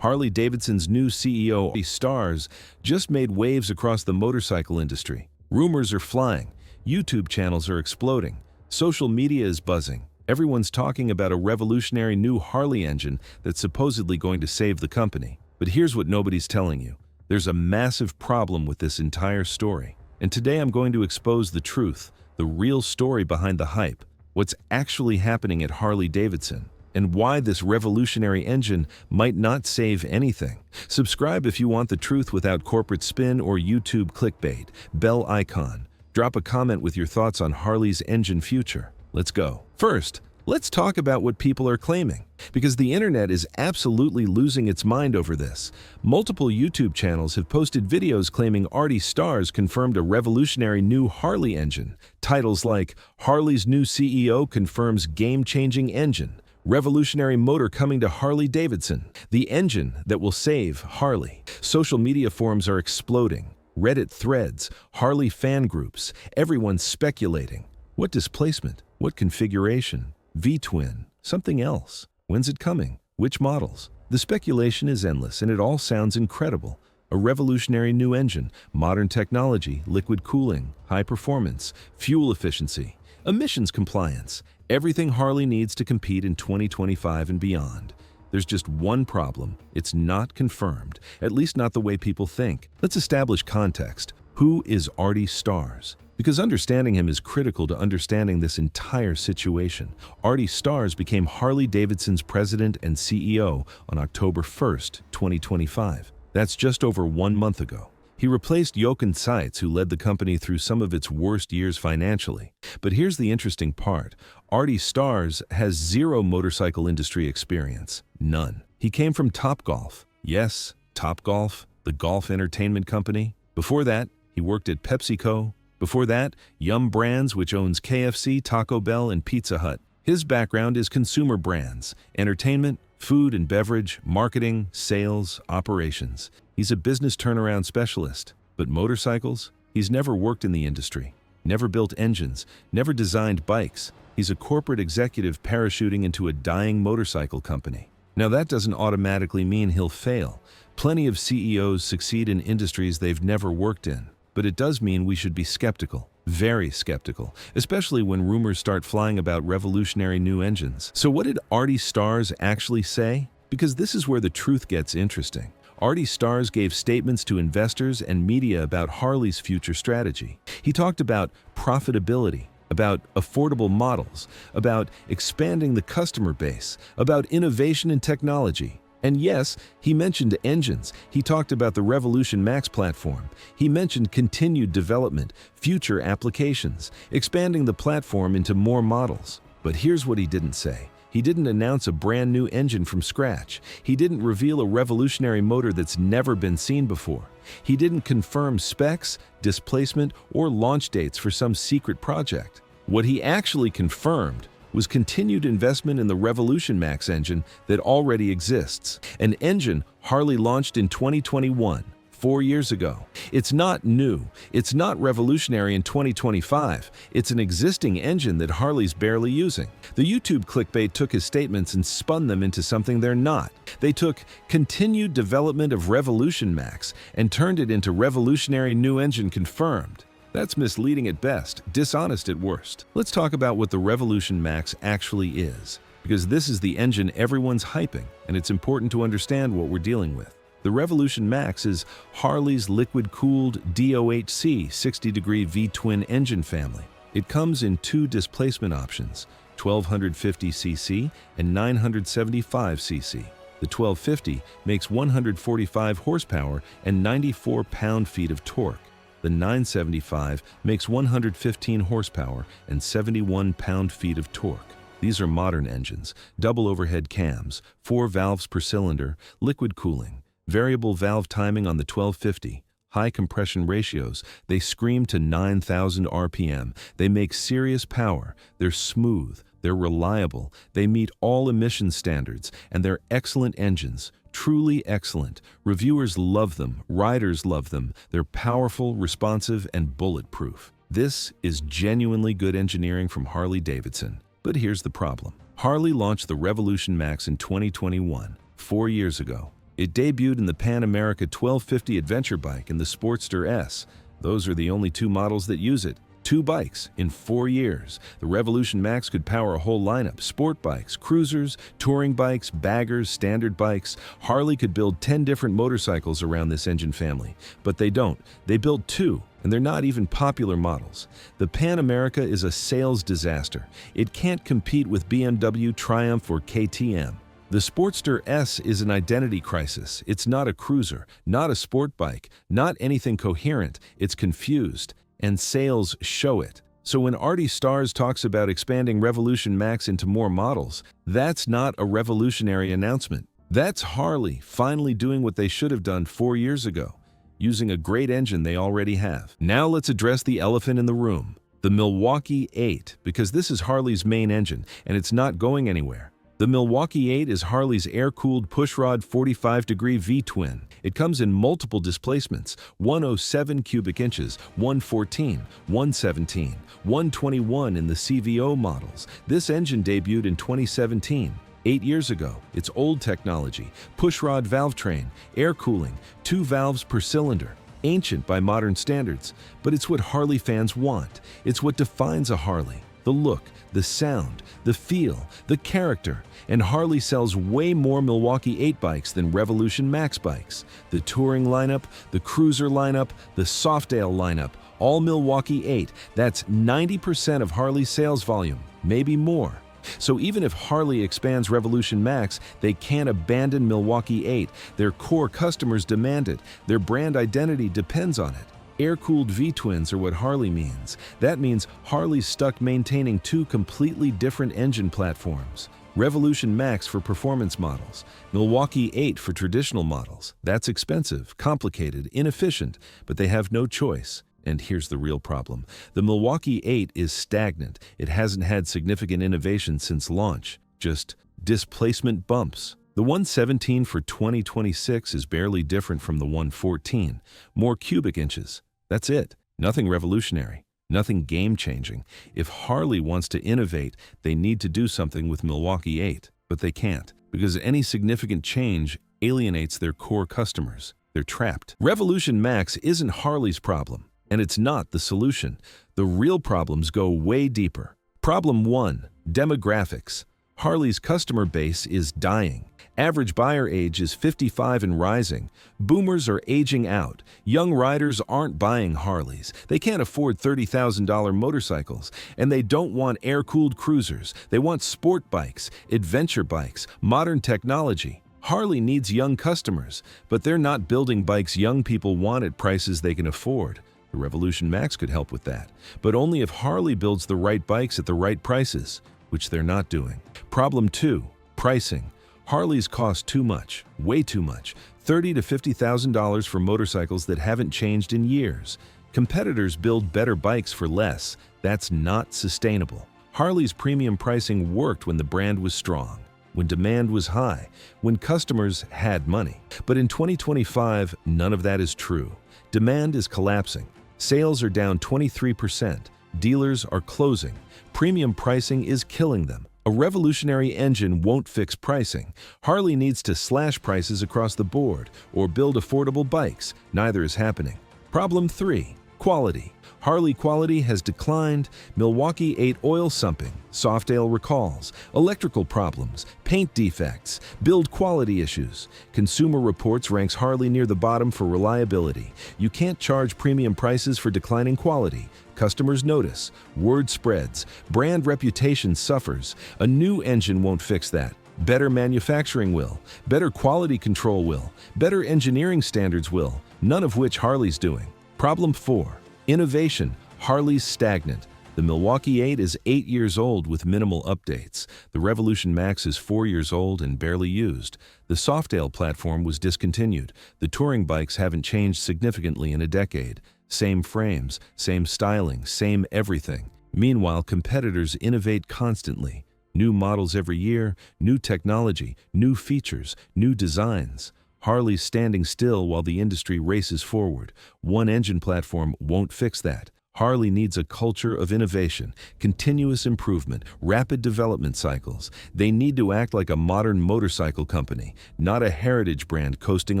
Harley-Davidson's new CEO, Artie Starrs, just made waves across the motorcycle industry. Rumors are flying, YouTube channels are exploding, social media is buzzing. Everyone's talking about a revolutionary new Harley engine that's supposedly going to save the company. But here's what nobody's telling you. There's a massive problem with this entire story. And today I'm going to expose the truth, the real story behind the hype, what's actually happening at Harley-Davidson, and why this revolutionary engine might not save anything. Subscribe if you want the truth without corporate spin or YouTube clickbait. Bell icon. Drop a comment with your thoughts on Harley's engine future. Let's go. First, let's talk about what people are claiming, because the internet is absolutely losing its mind over this. Multiple YouTube channels have posted videos claiming Artie Starrs confirmed a revolutionary new Harley engine. Titles like Harley's new CEO confirms game-changing engine, revolutionary motor coming to Harley-Davidson, the engine that will save Harley. Social media forums are exploding. Reddit threads, Harley fan groups, everyone's speculating. What displacement? What configuration? V-twin? Something else? When's it coming? Which models? The speculation is endless and it all sounds incredible. A revolutionary new engine, modern technology, liquid cooling, high performance, fuel efficiency, emissions compliance, everything Harley needs to compete in 2025 and beyond. There's just one problem. It's not confirmed, at least not the way people think. Let's establish context. Who is Artie Starrs? Because understanding him is critical to understanding this entire situation. Artie Starrs became Harley-Davidson's president and CEO on October 1st, 2025. That's just over 1 month ago. He replaced Jochen Zeitz, who led the company through some of its worst years financially. But here's the interesting part. Artie Starrs has zero motorcycle industry experience. None. He came from Topgolf. Yes, Topgolf, the golf entertainment company. Before that, he worked at PepsiCo. Before that, Yum Brands, which owns KFC, Taco Bell, and Pizza Hut. His background is consumer brands, entertainment, food and beverage, marketing, sales, operations. He's a business turnaround specialist. But motorcycles? He's never worked in the industry, never built engines, never designed bikes. He's a corporate executive parachuting into a dying motorcycle company. Now that doesn't automatically mean he'll fail. Plenty of CEOs succeed in industries they've never worked in. But it does mean we should be skeptical, very skeptical, especially when rumors start flying about revolutionary new engines. So what did Artie Starrs actually say? Because this is where the truth gets interesting. Artie Starrs gave statements to investors and media about Harley's future strategy. He talked about profitability, about affordable models, about expanding the customer base, about innovation and technology. And yes, he mentioned engines. He talked about the Revolution Max platform. He mentioned continued development, future applications, expanding the platform into more models. But here's what he didn't say. He didn't announce a brand new engine from scratch. He didn't reveal a revolutionary motor that's never been seen before. He didn't confirm specs, displacement, or launch dates for some secret project. What he actually confirmed was continued investment in the Revolution Max engine that already exists, an engine Harley launched in 2021, 4 years ago. It's not new, it's not revolutionary in 2025, it's an existing engine that Harley's barely using. The YouTube clickbait took his statements and spun them into something they're not. They took continued development of Revolution Max and turned it into revolutionary new engine confirmed. That's misleading at best, dishonest at worst. Let's talk about what the Revolution Max actually is, because this is the engine everyone's hyping, and it's important to understand what we're dealing with. The Revolution Max is Harley's liquid-cooled DOHC 60-degree V-twin engine family. It comes in 2 displacement options, 1250cc and 975cc. The 1250 makes 145 horsepower and 94 pound-feet of torque. The 975 makes 115 horsepower and 71 pound-feet of torque. These are modern engines, double overhead cams, 4 valves per cylinder, liquid cooling, variable valve timing on the 1250, high compression ratios. They scream to 9,000 RPM. They make serious power. They're smooth. They're reliable. They meet all emission standards, and they're excellent engines. Truly excellent. Reviewers love them. Riders love them. They're powerful, responsive, and bulletproof. This is genuinely good engineering from Harley-Davidson. But here's the problem. Harley launched the Revolution Max in 2021, 4 years ago. It debuted in the Pan America 1250 adventure bike and the Sportster S. Those are the only two models that use it. 2 bikes in 4 years. The Revolution Max could power a whole lineup: sport bikes, cruisers, touring bikes, baggers, standard bikes. Harley could build 10 different motorcycles around this engine family, but they don't. They build 2, and they're not even popular models. The Pan America is a sales disaster. It can't compete with BMW, Triumph, or KTM. The Sportster S is an identity crisis. It's not a cruiser, not a sport bike, not anything coherent. It's confused, and sales show it. So when Artie Starrs talks about expanding Revolution Max into more models, that's not a revolutionary announcement. That's Harley finally doing what they should have done 4 years ago, using a great engine they already have. Now let's address the elephant in the room, the Milwaukee-Eight, because this is Harley's main engine, and it's not going anywhere. The Milwaukee-Eight is Harley's air-cooled pushrod 45-degree V-twin. It comes in multiple displacements: 107 cubic inches, 114, 117, 121 in the CVO models. This engine debuted in 2017. 8 years ago. It's old technology: pushrod valve train, air cooling, 2 valves per cylinder. Ancient by modern standards, but it's what Harley fans want. It's what defines a Harley: the look, the sound, the feel, the character. And Harley sells way more Milwaukee-Eight bikes than Revolution Max bikes. The touring lineup, the cruiser lineup, the Softail lineup, all Milwaukee-Eight. That's 90% of Harley's sales volume, maybe more. So even if Harley expands Revolution Max, they can't abandon Milwaukee-Eight. Their core customers demand it. Their brand identity depends on it. Air-cooled V-twins are what Harley means. That means Harley's stuck maintaining 2 completely different engine platforms. Revolution Max for performance models, Milwaukee-Eight for traditional models. That's expensive, complicated, inefficient, but they have no choice. And here's the real problem. The Milwaukee-Eight is stagnant. It hasn't had significant innovation since launch, just displacement bumps. The 117 for 2026 is barely different from the 114. More cubic inches. That's it. Nothing revolutionary. Nothing game-changing. If Harley wants to innovate, they need to do something with Milwaukee-Eight. But they can't, because any significant change alienates their core customers. They're trapped. Revolution Max isn't Harley's problem, and it's not the solution. The real problems go way deeper. Problem 1. Demographics. Harley's customer base is dying. Average buyer age is 55 and rising. Boomers are aging out. Young riders aren't buying Harleys. They can't afford $30,000 motorcycles. And they don't want air-cooled cruisers. They want sport bikes, adventure bikes, modern technology. Harley needs young customers, but they're not building bikes young people want at prices they can afford. The Revolution Max could help with that, but only if Harley builds the right bikes at the right prices, which they're not doing. Problem 2. Pricing. Harleys cost too much, way too much, $30,000 to $50,000 for motorcycles that haven't changed in years. Competitors build better bikes for less. That's not sustainable. Harley's premium pricing worked when the brand was strong, when demand was high, when customers had money. But in 2025, none of that is true. Demand is collapsing. Sales are down 23%. Dealers are closing. Premium pricing is killing them. A revolutionary engine won't fix pricing. Harley needs to slash prices across the board or build affordable bikes. Neither is happening. Problem 3. Quality. Harley quality has declined. Milwaukee-Eight oil sumping, Softail recalls, electrical problems, paint defects, build quality issues. Consumer Reports ranks Harley near the bottom for reliability. You can't charge premium prices for declining quality. Customers notice. Word spreads. Brand reputation suffers. A new engine won't fix that. Better manufacturing will. Better quality control will. Better engineering standards will. None of which Harley's doing. Problem 4. Innovation. Harley's stagnant. The Milwaukee-Eight is 8 years old with minimal updates. The Revolution Max is 4 years old and barely used. The Softail platform was discontinued. The touring bikes haven't changed significantly in a decade. Same frames, same styling, same everything. Meanwhile, competitors innovate constantly. New models every year, new technology, new features, new designs. Harley's standing still while the industry races forward. One engine platform won't fix that. Harley needs a culture of innovation, continuous improvement, rapid development cycles. They need to act like a modern motorcycle company, not a heritage brand coasting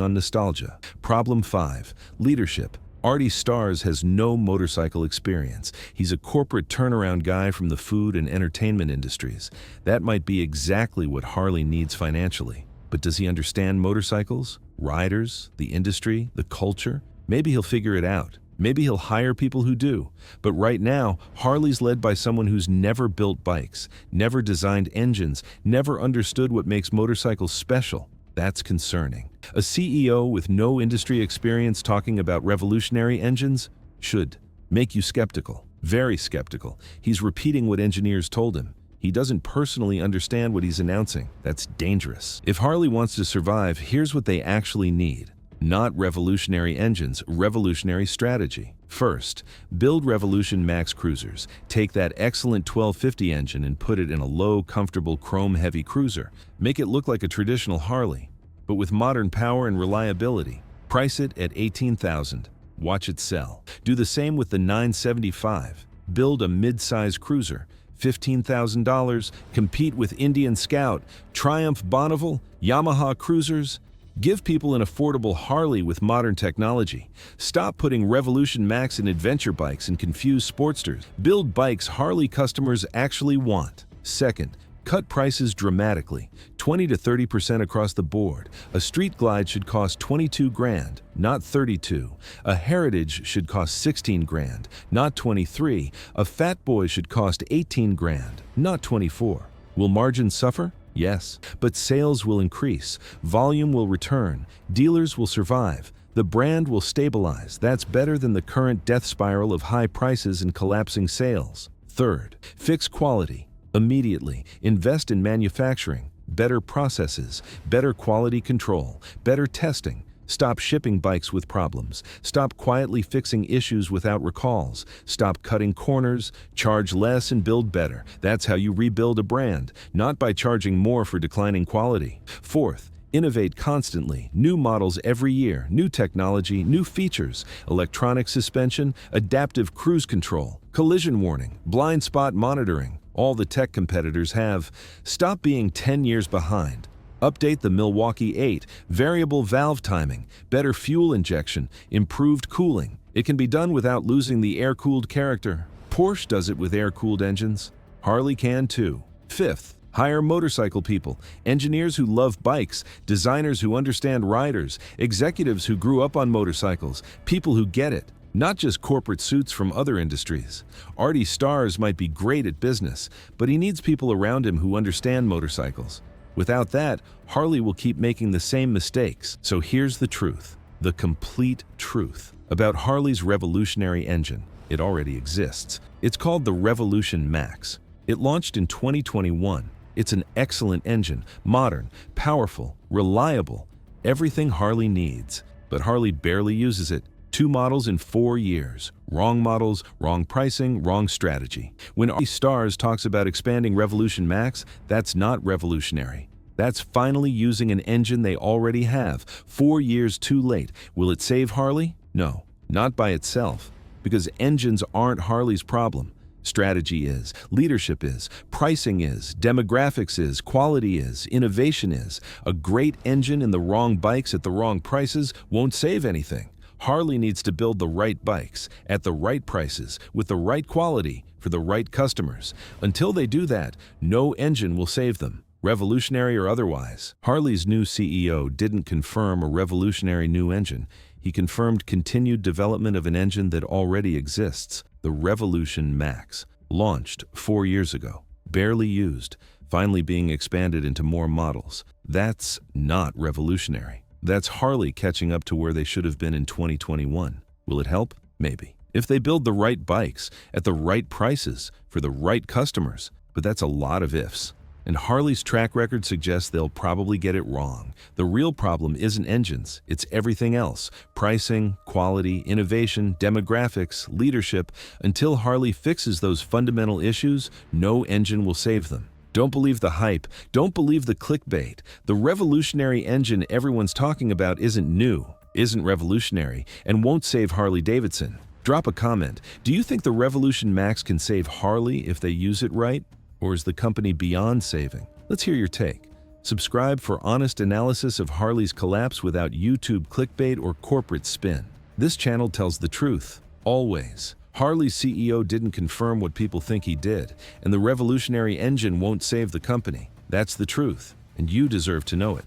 on nostalgia. Problem 5. Leadership. Artie Starrs has no motorcycle experience. He's a corporate turnaround guy from the food and entertainment industries. That might be exactly what Harley needs financially. But does he understand motorcycles, riders, the industry, the culture? Maybe he'll figure it out. Maybe he'll hire people who do. But right now, Harley's led by someone who's never built bikes, never designed engines, never understood what makes motorcycles special. That's concerning. A CEO with no industry experience talking about revolutionary engines should make you skeptical, very skeptical. He's repeating what engineers told him. He doesn't personally understand what he's announcing. That's dangerous. If Harley wants to survive, here's what they actually need. Not revolutionary engines, revolutionary strategy. First, build Revolution Max cruisers. Take that excellent 1250 engine and put it in a low, comfortable chrome-heavy cruiser. Make it look like a traditional Harley, but with modern power and reliability. Price it at $18,000. Watch it sell. Do the same with the 975. Build a mid-size cruiser. $15,000. Compete with Indian Scout, Triumph Bonneville, Yamaha cruisers. Give people an affordable Harley with modern technology. Stop putting Revolution Max in adventure bikes and confuse Sportsters. Build bikes Harley customers actually want. Second, cut prices dramatically, 20 to 30% across the board. A Street Glide should cost 22 grand, not 32. A Heritage should cost 16 grand, not 23. A Fat Boy should cost 18 grand, not 24. Will margins suffer? Yes, but sales will increase, volume will return, dealers will survive, the brand will stabilize. That's better than the current death spiral of high prices and collapsing sales. Third, fix quality. Immediately, invest in manufacturing, better processes, better quality control, better testing. Stop shipping bikes with problems. Stop quietly fixing issues without recalls. Stop cutting corners. Charge less and build better. That's how you rebuild a brand, not by charging more for declining quality. Fourth, innovate constantly. New models every year, new technology, new features, electronic suspension, adaptive cruise control, collision warning, blind spot monitoring. All the tech competitors have. Stop being 10 years behind. Update the Milwaukee-Eight, variable valve timing, better fuel injection, improved cooling. It can be done without losing the air-cooled character. Porsche does it with air-cooled engines. Harley can too. Fifth, hire motorcycle people, engineers who love bikes, designers who understand riders, executives who grew up on motorcycles, people who get it. Not just corporate suits from other industries. Artie Starrs might be great at business, but he needs people around him who understand motorcycles. Without that, Harley will keep making the same mistakes. So here's the truth, the complete truth, about Harley's revolutionary engine. It already exists. It's called the Revolution Max. It launched in 2021. It's an excellent engine, modern, powerful, reliable, everything Harley needs. But Harley barely uses it. 2 models in 4 years. Wrong models, wrong pricing, wrong strategy. When Artie Starrs talks about expanding Revolution Max, that's not revolutionary. That's finally using an engine they already have. 4 years too late. Will it save Harley? No, not by itself. Because engines aren't Harley's problem. Strategy is, leadership is, pricing is, demographics is, quality is, innovation is. A great engine in the wrong bikes at the wrong prices won't save anything. Harley needs to build the right bikes, at the right prices, with the right quality, for the right customers. Until they do that, no engine will save them, revolutionary or otherwise. Harley's new CEO didn't confirm a revolutionary new engine. He confirmed continued development of an engine that already exists, the Revolution Max, launched 4 years ago, barely used, finally being expanded into more models. That's not revolutionary. That's Harley catching up to where they should have been in 2021. Will it help? Maybe. If they build the right bikes, at the right prices, for the right customers. But that's a lot of ifs. And Harley's track record suggests they'll probably get it wrong. The real problem isn't engines, it's everything else. Pricing, quality, innovation, demographics, leadership. Until Harley fixes those fundamental issues, no engine will save them. Don't believe the hype. Don't believe the clickbait. The revolutionary engine everyone's talking about isn't new, isn't revolutionary, and won't save Harley-Davidson. Drop a comment. Do you think the Revolution Max can save Harley if they use it right? Or is the company beyond saving? Let's hear your take. Subscribe for honest analysis of Harley's collapse without YouTube clickbait or corporate spin. This channel tells the truth, always. Harley's CEO didn't confirm what people think he did, and the revolutionary engine won't save the company. That's the truth, and you deserve to know it.